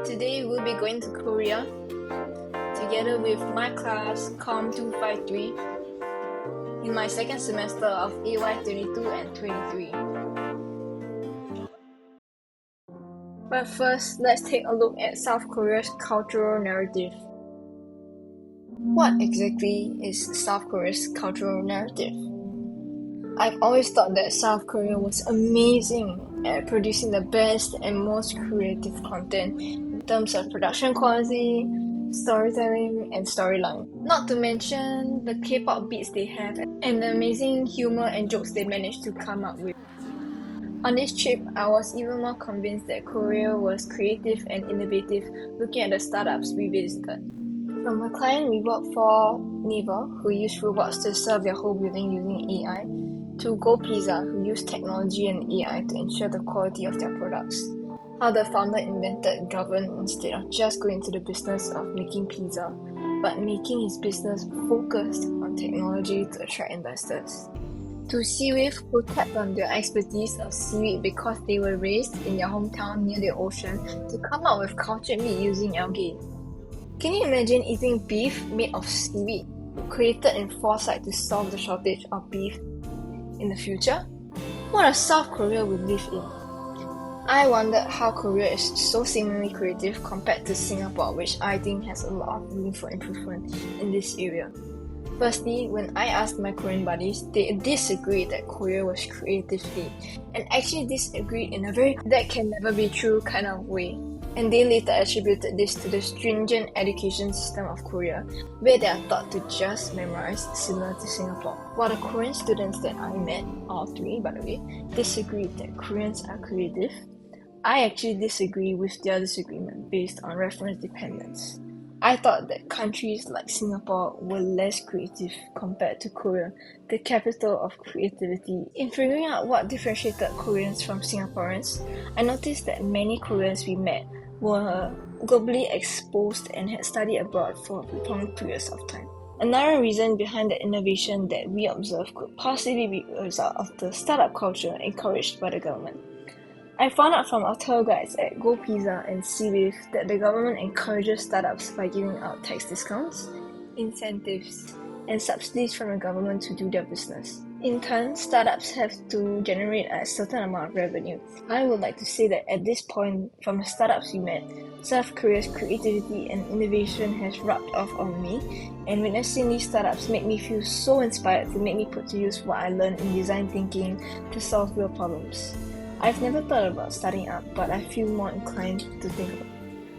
Today we'll be going to Korea together with my class COM 253 in my second semester of AY 22 and 23. But first, let's take a look at South Korea's cultural narrative. What exactly is South Korea's cultural narrative? I've always thought that South Korea was amazing at producing the best and most creative content in terms of production quality, storytelling, and storyline. Not to mention the K-pop beats they have and the amazing humor and jokes they managed to come up with. On this trip, I was even more convinced that Korea was creative and innovative looking at the startups we visited. From a client we worked for, Naver, who used robots to serve their whole building using AI, to Go Pizza, who used technology and AI to ensure the quality of their products. How the founder invented Govern instead of just going into the business of making pizza, but making his business focused on technology to attract investors. To Seaweed, who tapped on their expertise of seaweed because they were raised in their hometown near the ocean to come up with cultured meat using algae. Can you imagine eating beef made of seaweed, created in foresight to solve the shortage of beef in the future? What a South Korea we live in. I wondered how Korea is so seemingly creative compared to Singapore, which I think has a lot of room for improvement in this area. Firstly, when I asked my Korean buddies, they disagreed that Korea was creatively, and actually disagreed in a very that can never be true kind of way. And they later attributed this to the stringent education system of Korea, where they are taught to just memorize, similar to Singapore. While the Korean students that I met, all three by the way, disagreed that Koreans are creative, I actually disagree with their disagreement based on reference dependence. I thought that countries like Singapore were less creative compared to Korea, the capital of creativity. In figuring out what differentiated Koreans from Singaporeans, I noticed that many Koreans we met were globally exposed and had studied abroad for long periods of time. Another reason behind the innovation that we observed could possibly be a result of the startup culture encouraged by the government. I found out from our tour guides at Go Pizza and Seaweed that the government encourages startups by giving out tax discounts, incentives, and subsidies from the government to do their business. In turn, startups have to generate a certain amount of revenue. I would like to say that at this point, from the startups we met, South Korea's creativity and innovation has rubbed off on me, and witnessing these startups made me feel so inspired to make me put to use what I learned in design thinking to solve real problems. I've never thought about starting up, but I feel more inclined to think about it.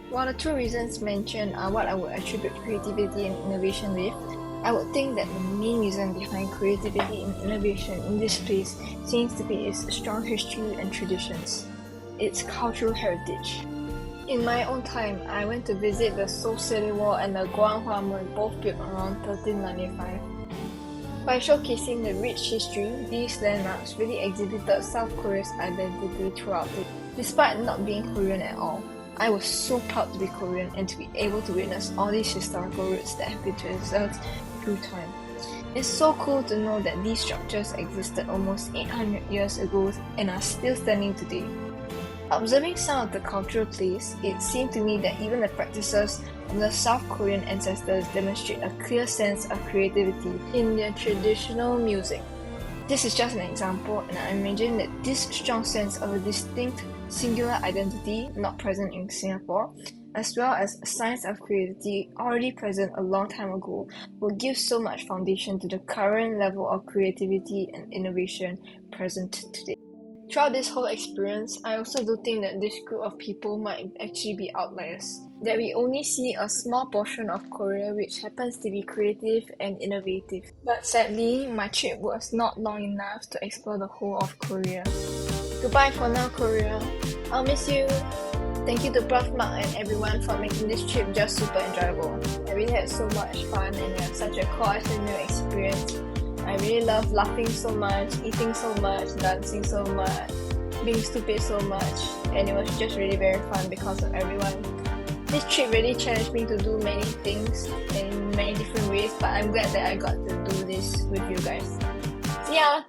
While the two reasons mentioned are what I would attribute creativity and innovation with, I would think that the main reason behind creativity and innovation in this place seems to be its strong history and traditions, its cultural heritage. In my own time, I went to visit the Seoul City Wall and the Gwanghwamun, both built around 1395. By showcasing the rich history, these landmarks really exhibited South Korea's identity throughout it. Despite not being Korean at all, I was so proud to be Korean and to be able to witness all these historical roots that have been preserved through time. It's so cool to know that these structures existed almost 800 years ago and are still standing today. Observing some of the cultural plays, it seemed to me that even the practices of the South Korean ancestors demonstrate a clear sense of creativity in their traditional music. This is just an example, and I imagine that this strong sense of a distinct, singular identity not present in Singapore, as well as a sense of creativity already present a long time ago, will give so much foundation to the current level of creativity and innovation present today. Throughout this whole experience, I also do think that this group of people might actually be outliers. That we only see a small portion of Korea which happens to be creative and innovative. But sadly, my trip was not long enough to explore the whole of Korea. Goodbye for now, Korea. I'll miss you. Thank you to Prof. Mark and everyone for making this trip just super enjoyable. I really had so much fun and we had such a cool and new experience. I really love laughing so much, eating so much, dancing so much, being stupid so much, and it was just really very fun because of everyone. This trip really challenged me to do many things in many different ways, but I'm glad that I got to do this with you guys. See ya!